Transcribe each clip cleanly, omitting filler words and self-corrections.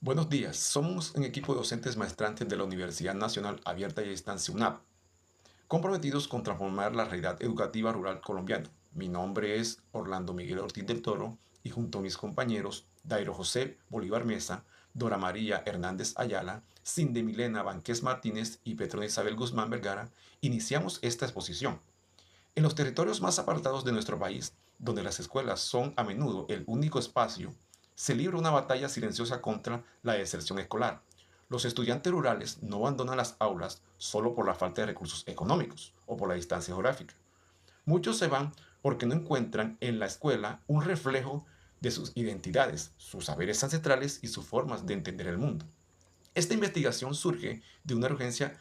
Buenos días, somos un equipo de docentes maestrantes de la Universidad Nacional Abierta y a Distancia UNAP, comprometidos con transformar la realidad educativa rural colombiana. Mi nombre es Orlando Miguel Ortiz del Toro y junto a mis compañeros Dairo José Bolívar Mesa, Dora María Hernández Ayala, Cinde Milena Banqués Martínez y Petrona Isabel Guzmán Vergara, iniciamos esta exposición. En los territorios más apartados de nuestro país, donde las escuelas son a menudo el único espacio, se libra una batalla silenciosa contra la deserción escolar. Los estudiantes rurales no abandonan las aulas solo por la falta de recursos económicos o por la distancia geográfica. Muchos se van porque no encuentran en la escuela un reflejo de sus identidades, sus saberes ancestrales y sus formas de entender el mundo. Esta investigación surge de una urgencia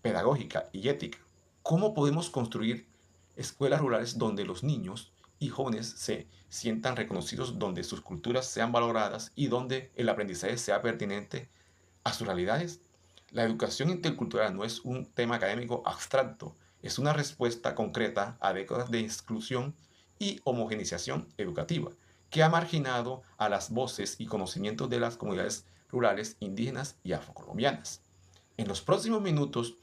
pedagógica y ética. ¿Cómo podemos construir escuelas rurales donde los niños y jóvenes se sientan reconocidos, donde sus culturas sean valoradas y donde el aprendizaje sea pertinente a sus realidades? La educación intercultural no es un tema académico abstracto, es una respuesta concreta a décadas de exclusión y homogeneización educativa, que ha marginado a las voces y conocimientos de las comunidades rurales, indígenas y afrocolombianas. En los próximos minutos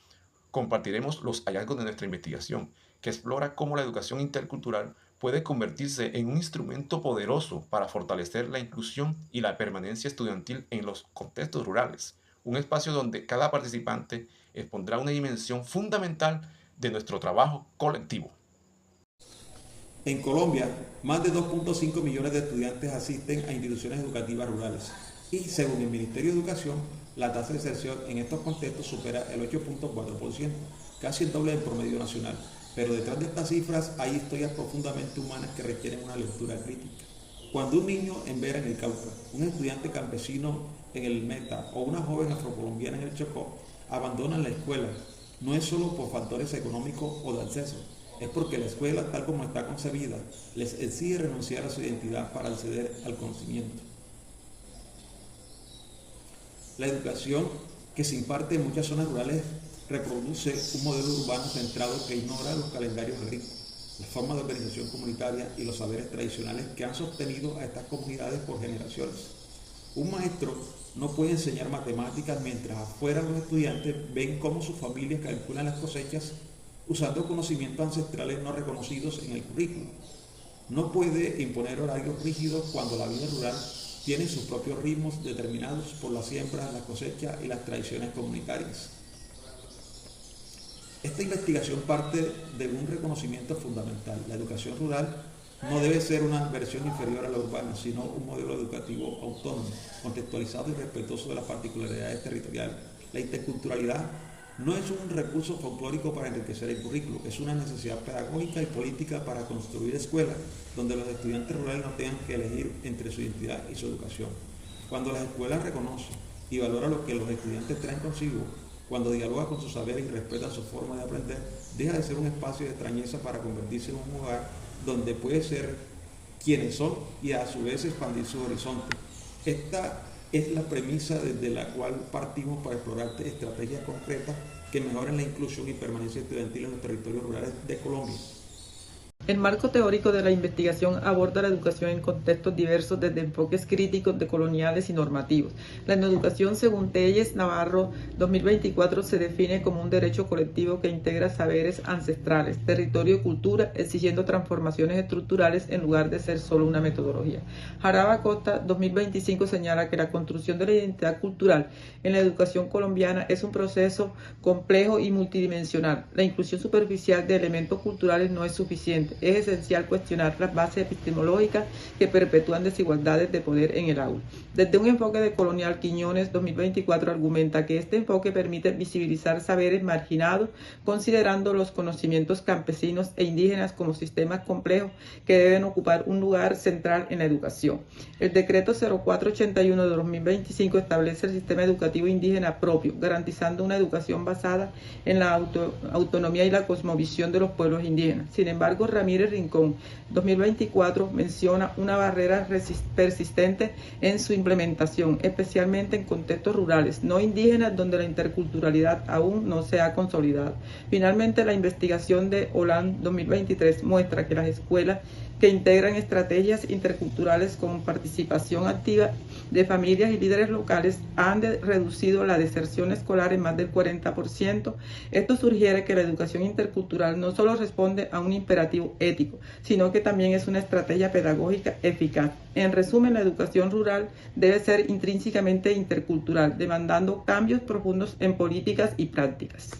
compartiremos los hallazgos de nuestra investigación, que explora cómo la educación intercultural puede convertirse en un instrumento poderoso para fortalecer la inclusión y la permanencia estudiantil en los contextos rurales, un espacio donde cada participante expondrá una dimensión fundamental de nuestro trabajo colectivo. En Colombia, más de 2.5 millones de estudiantes asisten a instituciones educativas rurales y, según el Ministerio de Educación, la tasa de deserción en estos contextos supera el 8.4%, casi el doble del promedio nacional. Pero detrás de estas cifras hay historias profundamente humanas que requieren una lectura crítica. Cuando un niño en Vera, en el Cauca, un estudiante campesino en el Meta o una joven afrocolombiana en el Chocó abandonan la escuela, no es solo por factores económicos o de acceso, es porque la escuela, tal como está concebida, les exige renunciar a su identidad para acceder al conocimiento. La educación que se imparte en muchas zonas rurales reproduce un modelo urbano centrado que ignora los calendarios agrícolas, las formas de organización comunitaria y los saberes tradicionales que han sostenido a estas comunidades por generaciones. Un maestro no puede enseñar matemáticas mientras afuera los estudiantes ven cómo sus familias calculan las cosechas usando conocimientos ancestrales no reconocidos en el currículo. No puede imponer horarios rígidos cuando la vida rural tiene sus propios ritmos determinados por la siembra, la cosecha y las tradiciones comunitarias. Esta investigación parte de un reconocimiento fundamental. La educación rural no debe ser una versión inferior a la urbana, sino un modelo educativo autónomo, contextualizado y respetuoso de las particularidades territoriales. La interculturalidad no es un recurso folclórico para enriquecer el currículo, es una necesidad pedagógica y política para construir escuelas donde los estudiantes rurales no tengan que elegir entre su identidad y su educación. Cuando las escuelas reconocen y valoran lo que los estudiantes traen consigo, cuando dialoga con sus saberes y respeta su forma de aprender, deja de ser un espacio de extrañeza para convertirse en un lugar donde puede ser quienes son y a su vez expandir su horizonte. Esta es la premisa desde la cual partimos para explorar estrategias concretas que mejoren la inclusión y permanencia estudiantil en los territorios rurales de Colombia. El marco teórico de la investigación aborda la educación en contextos diversos desde enfoques críticos, decoloniales y normativos. La educación, según Telles Navarro, 2024, se define como un derecho colectivo que integra saberes ancestrales, territorio y cultura, exigiendo transformaciones estructurales en lugar de ser solo una metodología. Jaraba Costa, 2025, señala que la construcción de la identidad cultural en la educación colombiana es un proceso complejo y multidimensional. La inclusión superficial de elementos culturales no es suficiente. Es esencial cuestionar las bases epistemológicas que perpetúan desigualdades de poder en el aula. Desde un enfoque decolonial, Quiñones 2024 argumenta que este enfoque permite visibilizar saberes marginados, considerando los conocimientos campesinos e indígenas como sistemas complejos que deben ocupar un lugar central en la educación. El decreto 0481 de 2025 establece el sistema educativo indígena propio, garantizando una educación basada en la autonomía y la cosmovisión de los pueblos indígenas. Sin embargo, Ramírez Rincón, 2024, menciona una barrera persistente en su implementación, especialmente en contextos rurales, no indígenas, donde la interculturalidad aún no se ha consolidado. Finalmente, la investigación de Hollande 2023 muestra que las escuelas que integran estrategias interculturales con participación activa de familias y líderes locales han reducido la deserción escolar en más del 40%. Esto sugiere que la educación intercultural no solo responde a un imperativo ético, sino que también es una estrategia pedagógica eficaz. En resumen, la educación rural debe ser intrínsecamente intercultural, demandando cambios profundos en políticas y prácticas.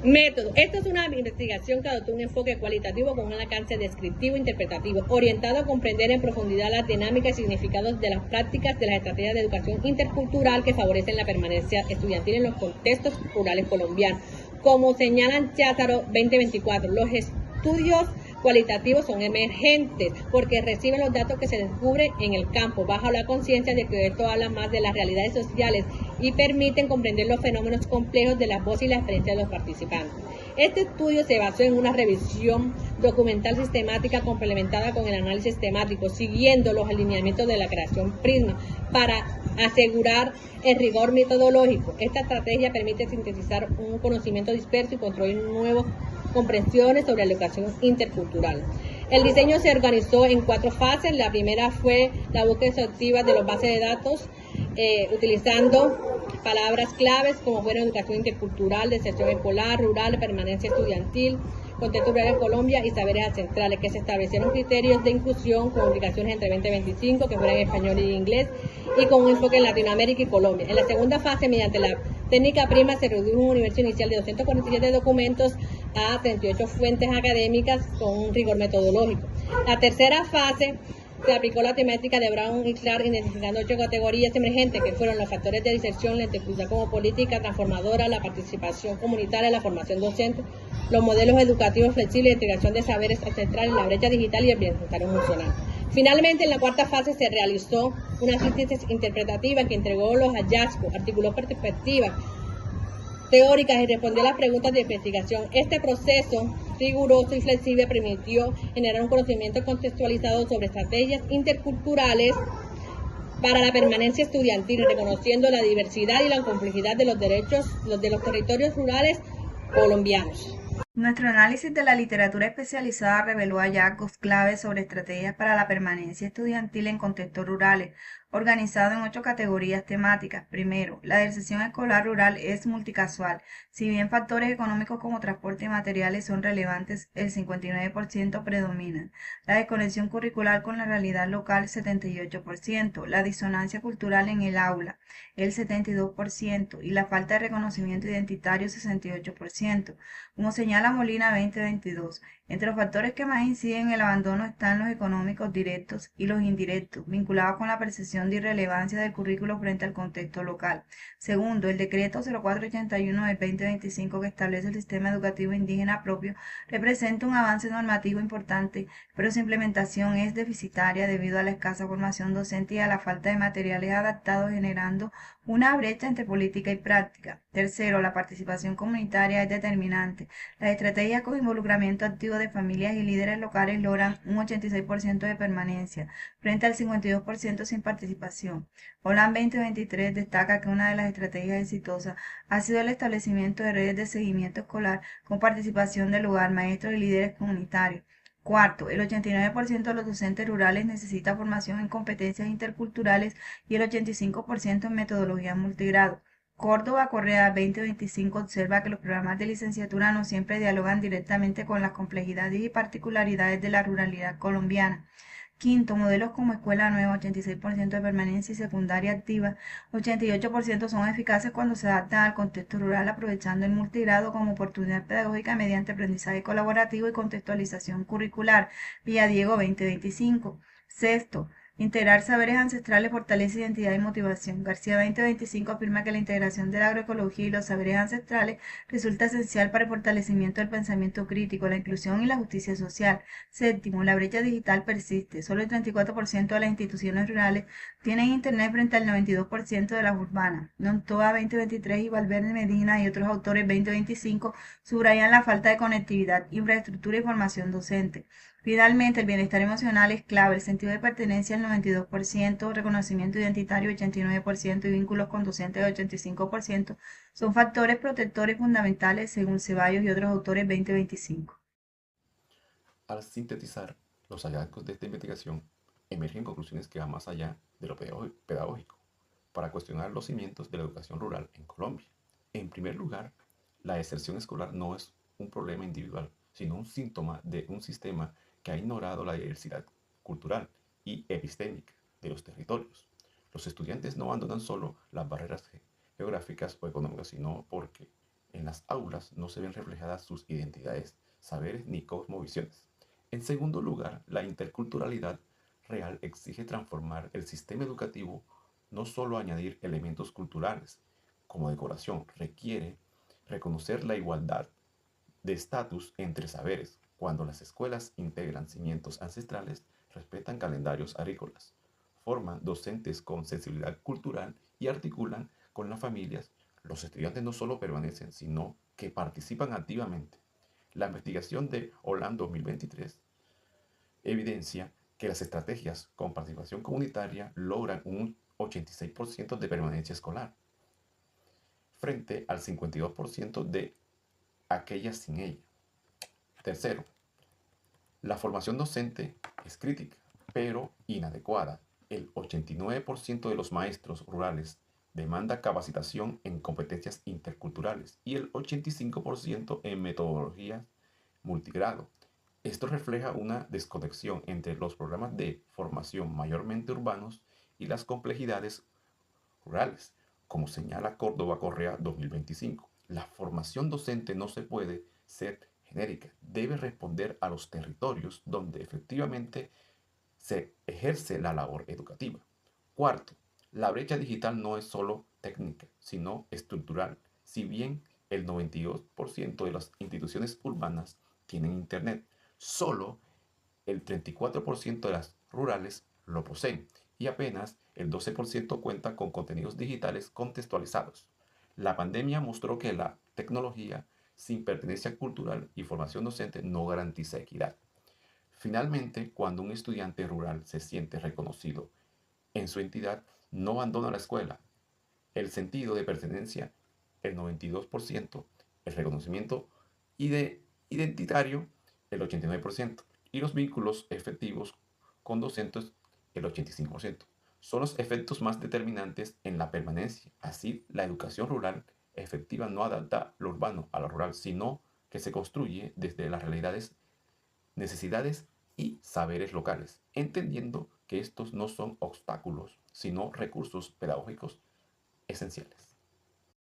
Método. Esta es una investigación que adoptó un enfoque cualitativo con un alcance descriptivo e interpretativo, orientado a comprender en profundidad las dinámicas y significados de las prácticas de las estrategias de educación intercultural que favorecen la permanencia estudiantil en los contextos rurales colombianos. Como señalan Cházaro 2024, los estudios cualitativos son emergentes porque reciben los datos que se descubren en el campo, bajo la conciencia de que esto habla más de las realidades sociales y permiten comprender los fenómenos complejos de las voces y la experiencia de los participantes. Este estudio se basó en una revisión documental sistemática complementada con el análisis temático, siguiendo los alineamientos de la creación Prisma para asegurar el rigor metodológico. Esta estrategia permite sintetizar un conocimiento disperso y construir nuevas comprensiones sobre la educación intercultural. El diseño se organizó en 4 fases. La primera fue la búsqueda exhaustiva de los bases de datos, utilizando palabras claves como fueron educación intercultural, deserción escolar, rural, permanencia estudiantil, contexto rural en Colombia y saberes ancestrales, que se establecieron criterios de inclusión con publicaciones entre 2025 que fueran en español y inglés y con un enfoque en Latinoamérica y Colombia. En la segunda fase, mediante la técnica Prisma, se redujo un universo inicial de 247 documentos a 38 fuentes académicas con un rigor metodológico. La tercera fase se aplicó la temática de Brown y Clark, identificando 8 categorías emergentes que fueron los factores de diserción, la interculturalidad como política transformadora, la participación comunitaria, la formación docente, los modelos educativos flexibles, la integración de saberes ancestrales, la brecha digital y el bienestar emocional. Finalmente, en la cuarta fase se realizó una síntesis interpretativa que entregó los hallazgos, articuló perspectivas teóricas y respondió a las preguntas de investigación. Este proceso riguroso y flexible permitió generar un conocimiento contextualizado sobre estrategias interculturales para la permanencia estudiantil, reconociendo la diversidad y la complejidad de los derechos de los territorios rurales colombianos. Nuestro análisis de la literatura especializada reveló hallazgos claves sobre estrategias para la permanencia estudiantil en contextos rurales, organizado en 8 categorías temáticas. Primero, la deserción escolar rural es multicasual. Si bien factores económicos como transporte y materiales son relevantes, el 59% predominan. La desconexión curricular con la realidad local, 78%. La disonancia cultural en el aula, el 72%. Y la falta de reconocimiento identitario, 68%. Como señala Molina 2022, entre los factores que más inciden en el abandono están los económicos directos y los indirectos, vinculados con la percepción de irrelevancia del currículo frente al contexto local. Segundo, el decreto 0481 del 2025 que establece el sistema educativo indígena propio representa un avance normativo importante, pero su implementación es deficitaria debido a la escasa formación docente y a la falta de materiales adaptados, generando una brecha entre política y práctica. Tercero, la participación comunitaria es determinante. Las estrategias con involucramiento activo de familias y líderes locales logran un 86% de permanencia, frente al 52% sin participación. Holland 2023 destaca que una de las estrategias exitosas ha sido el establecimiento de redes de seguimiento escolar con participación del hogar, maestros y líderes comunitarios. Cuarto, el 89% de los docentes rurales necesita formación en competencias interculturales y el 85% en metodología multigrado. Córdoba Correa 2025 observa que los programas de licenciatura no siempre dialogan directamente con las complejidades y particularidades de la ruralidad colombiana. Quinto, modelos como Escuela Nueva, 86% de permanencia y secundaria activa, 88% son eficaces cuando se adaptan al contexto rural, aprovechando el multigrado como oportunidad pedagógica mediante aprendizaje colaborativo y contextualización curricular. Villadiego 2025. Sexto, integrar saberes ancestrales fortalece identidad y motivación. García 2025 afirma que la integración de la agroecología y los saberes ancestrales resulta esencial para el fortalecimiento del pensamiento crítico, la inclusión y la justicia social. Séptimo, la brecha digital persiste. Solo el 34% de las instituciones rurales tienen internet frente al 92% de las urbanas. Nontoa 2023 y Valverde Medina y otros autores 2025 subrayan la falta de conectividad, infraestructura y formación docente. Finalmente, el bienestar emocional es clave, el sentido de pertenencia el 92%, reconocimiento identitario 89% y vínculos con docentes 85% son factores protectores fundamentales según Ceballos y otros autores 2025. Al sintetizar, Los hallazgos de esta investigación emergen conclusiones que van más allá de lo pedagógico para cuestionar los cimientos de la educación rural en Colombia. En primer lugar, la deserción escolar no es un problema individual, sino un síntoma de un sistema que ha ignorado la diversidad cultural y epistémica de los territorios. Los estudiantes no abandonan solo las barreras geográficas o económicas, sino porque en las aulas no se ven reflejadas sus identidades, saberes ni cosmovisiones. En segundo lugar, la interculturalidad real exige transformar el sistema educativo, no solo añadir elementos culturales como decoración, requiere reconocer la igualdad de estatus entre saberes. Cuando las escuelas integran cimientos ancestrales, respetan calendarios agrícolas, forman docentes con sensibilidad cultural y articulan con las familias, los estudiantes no solo permanecen, sino que participan activamente. La investigación de Hollande 2023 evidencia que las estrategias con participación comunitaria logran un 86% de permanencia escolar, frente al 52% de aquellas sin ella. Tercero, la formación docente es crítica, pero inadecuada. El 89% de los maestros rurales demanda capacitación en competencias interculturales y el 85% en metodologías multigrado. Esto refleja una desconexión entre los programas de formación mayormente urbanos y las complejidades rurales, como señala Córdoba Correa 2025. La formación docente no se puede ser genérica, debe responder a los territorios donde efectivamente se ejerce la labor educativa. Cuarto, la brecha digital no es solo técnica, sino estructural. Si bien el 92% de las instituciones urbanas tienen Internet, solo el 34% de las rurales lo poseen y apenas el 12% cuenta con contenidos digitales contextualizados. La pandemia mostró que la tecnología sin pertenencia cultural y formación docente no garantiza equidad. Finalmente, cuando un estudiante rural se siente reconocido en su entidad, no abandona la escuela. El sentido de pertenencia, el 92%, el reconocimiento identitario, el 89%, y los vínculos efectivos con docentes, el 85%. Son los efectos más determinantes en la permanencia. Así, la educación rural efectiva no adapta lo urbano a lo rural, sino que se construye desde las realidades, necesidades y saberes locales, entendiendo que estos no son obstáculos, sino recursos pedagógicos esenciales.